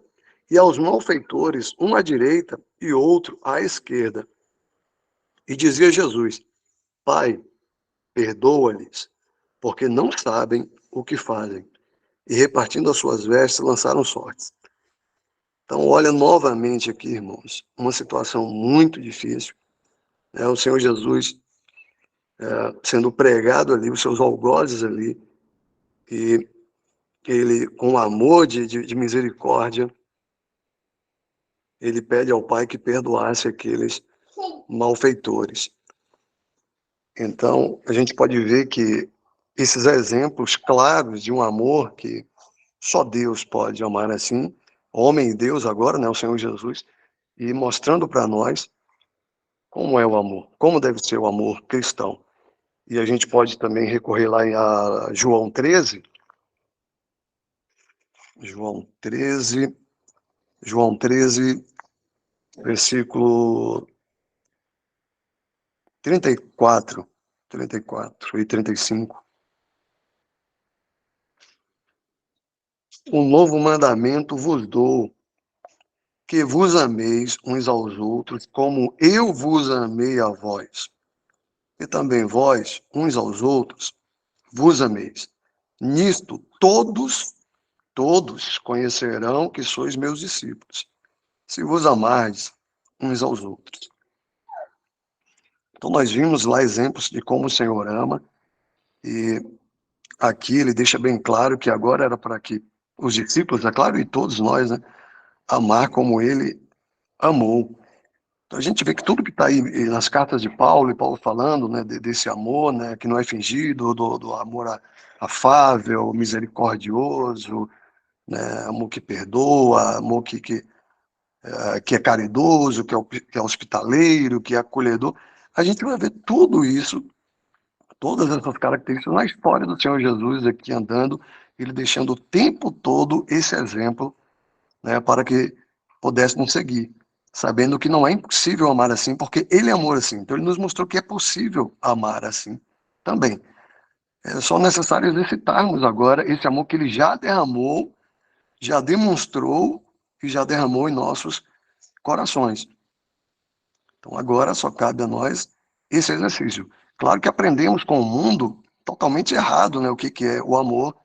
e aos malfeitores, um à direita e outro à esquerda. E dizia Jesus: Pai, perdoa-lhes, porque não sabem o que fazem. E repartindo as suas vestes, lançaram sortes. Então, olha novamente aqui, irmãos, uma situação muito difícil. O Senhor Jesus sendo pregado ali, os seus algozes ali, e ele, com amor de misericórdia, ele pede ao Pai que perdoasse aqueles malfeitores. Então, a gente pode ver que esses exemplos claros de um amor que só Deus pode amar assim, homem e Deus agora, né, o Senhor Jesus, e mostrando para nós como é o amor, como deve ser o amor cristão. E a gente pode também recorrer lá a João 13, João 13, João 13, versículo 34, 34 e 35. Um novo mandamento vos dou, que vos ameis uns aos outros, como eu vos amei a vós. E também vós, uns aos outros, vos ameis. Nisto todos conhecerão que sois meus discípulos, se vos amardes uns aos outros. Então nós vimos lá exemplos de como o Senhor ama, e aqui ele deixa bem claro que agora era para que os discípulos, é claro, e todos nós, né, amar como ele amou. Então a gente vê que tudo que está aí nas cartas de Paulo, e Paulo falando, né, desse amor, né, que não é fingido, do amor afável, misericordioso, né, amor que perdoa, amor que é caridoso, que é hospitaleiro, que é acolhedor. A gente vai ver tudo isso, todas essas características na história do Senhor Jesus aqui andando, ele deixando o tempo todo esse exemplo, né, para que pudéssemos seguir, sabendo que não é impossível amar assim, porque ele amou assim. Então ele nos mostrou que é possível amar assim também. É só necessário exercitarmos agora esse amor que ele já derramou, já demonstrou e já derramou em nossos corações. Então agora só cabe a nós esse exercício. Claro que aprendemos com o mundo totalmente errado, né, o que é o amor,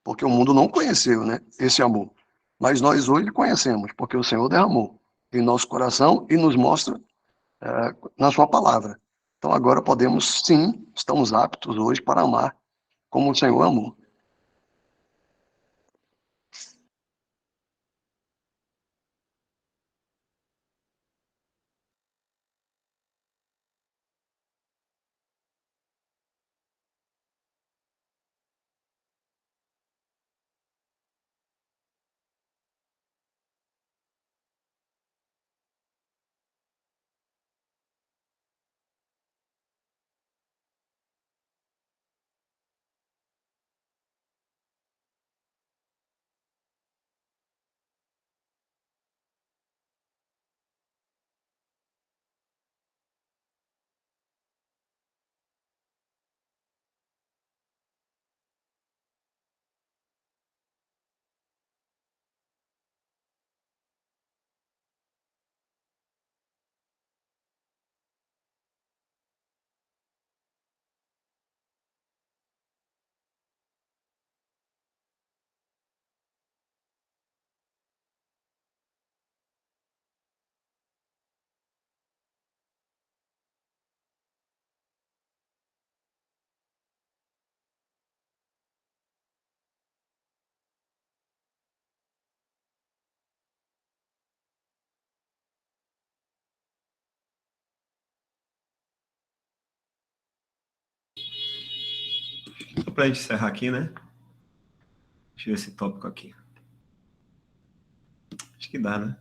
porque o mundo não conheceu, né, esse amor. Mas nós hoje conhecemos, porque o Senhor derramou em nosso coração e nos mostra na sua palavra. Então agora podemos, sim, estamos aptos hoje para amar como o Senhor amou. para a gente encerrar aqui, né? Deixa eu ver esse tópico aqui. Acho que dá, né?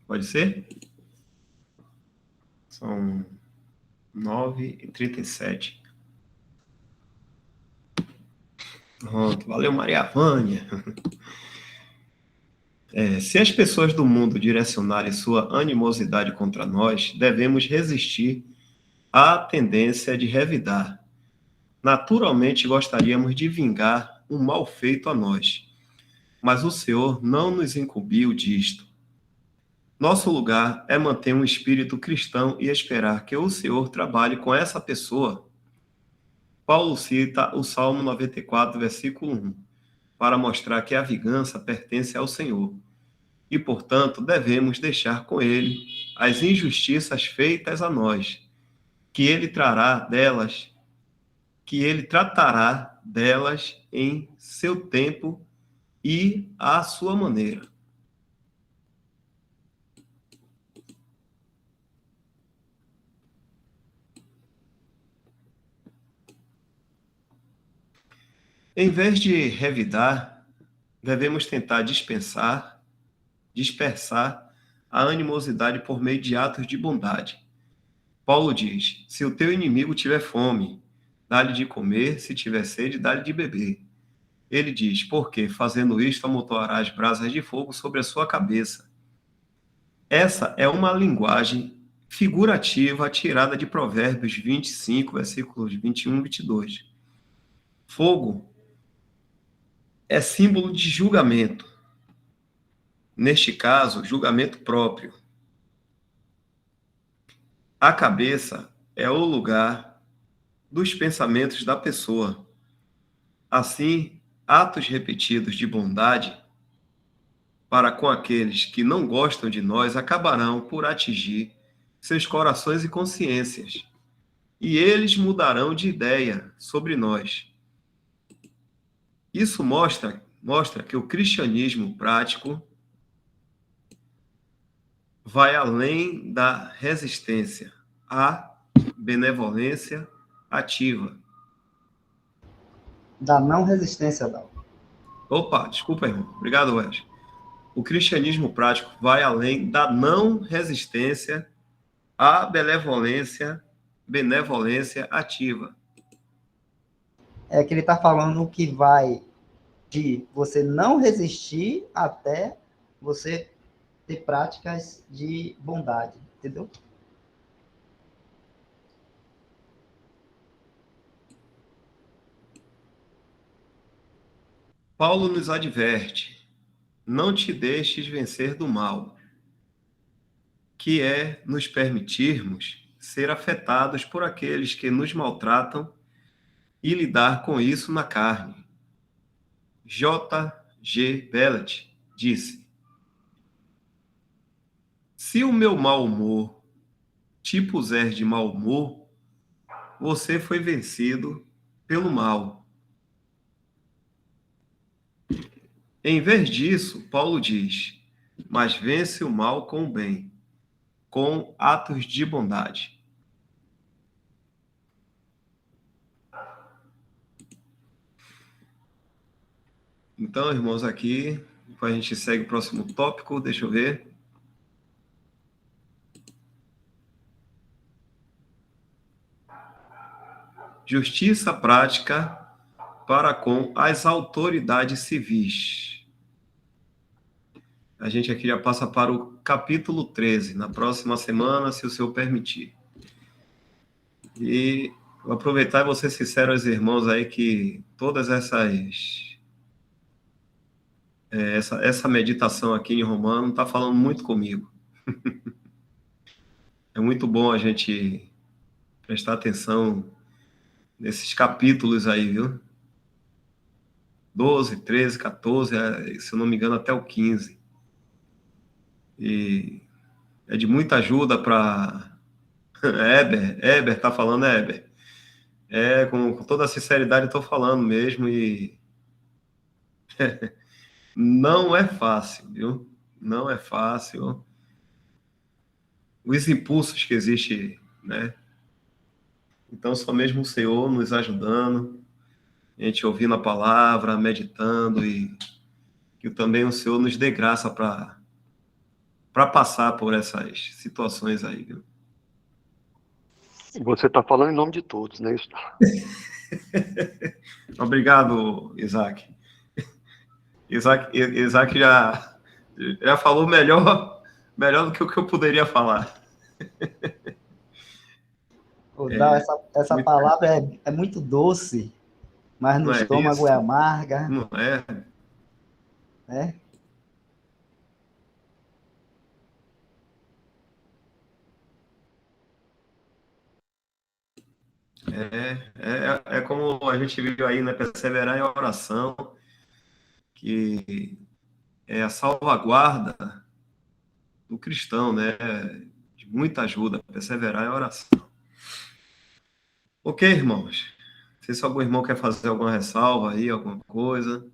Pode ser? São 9h37. Pronto, valeu, Maria Vânia. Se as pessoas do mundo direcionarem sua animosidade contra nós, devemos resistir à tendência de revidar. Naturalmente, gostaríamos de vingar um mal feito a nós, mas o Senhor não nos incumbiu disto. Nosso lugar é manter um espírito cristão e esperar que o Senhor trabalhe com essa pessoa. Paulo cita o Salmo 94, versículo 1, para mostrar que a vingança pertence ao Senhor. E, portanto, devemos deixar com ele as injustiças feitas a nós, que ele tratará delas em seu tempo e à sua maneira. Em vez de revidar, devemos tentar dispersar a animosidade por meio de atos de bondade. Paulo diz: se o teu inimigo tiver fome, dá-lhe de comer, se tiver sede, dá-lhe de beber. Ele diz: porque, fazendo isto, amontoarás brasas de fogo sobre a sua cabeça. Essa é uma linguagem figurativa tirada de Provérbios 25, versículos 21 e 22. Fogo é símbolo de julgamento. Neste caso, julgamento próprio. A cabeça é o lugar dos pensamentos da pessoa. Assim, atos repetidos de bondade para com aqueles que não gostam de nós acabarão por atingir seus corações e consciências, e eles mudarão de ideia sobre nós. Isso mostra que o cristianismo prático vai além da resistência à benevolência ativa. Da não resistência, Dal. Opa, desculpa, irmão. Obrigado, Wes. O cristianismo prático vai além da não resistência à benevolência ativa. É que ele está falando que vai de você não resistir até você ter práticas de bondade, entendeu? Paulo nos adverte: não te deixes vencer do mal, que é nos permitirmos ser afetados por aqueles que nos maltratam e lidar com isso na carne. J. G. Bellet disse: se o meu mau humor te puser de mau humor, você foi vencido pelo mal. Em vez disso, Paulo diz: mas vence o mal com o bem, com atos de bondade. Então, irmãos, aqui, a gente segue o próximo tópico, deixa eu ver. Justiça prática para com as autoridades civis. A gente aqui já passa para o capítulo 13, na próxima semana, se o Senhor permitir. E vou aproveitar e vou ser sincero aos irmãos aí que todas essa meditação aqui em Romano está falando muito comigo. É muito bom a gente prestar atenção nesses capítulos aí, viu? 12, 13, 14, se eu não me engano, até o 15. E é de muita ajuda para... Eber tá falando, Eber. Com toda a sinceridade estou falando mesmo, e não é fácil, viu? Não é fácil. Os impulsos que existem, né? Então, só mesmo o Senhor nos ajudando, a gente ouvindo a palavra, meditando, e que também o Senhor nos dê graça para passar por essas situações aí, viu? Você está falando em nome de todos, né? Isso. Obrigado, Isaac. Isaac já falou melhor do que o que eu poderia falar. Essa Muito, palavra é muito doce, mas no não é estômago é isso? amarga, Não é? né? É como a gente viu aí, né? Perseverar em oração, que é a salvaguarda do cristão, né? De muita ajuda, perseverar em oração. Ok, irmãos. Não sei se algum irmão quer fazer alguma ressalva aí, alguma coisa.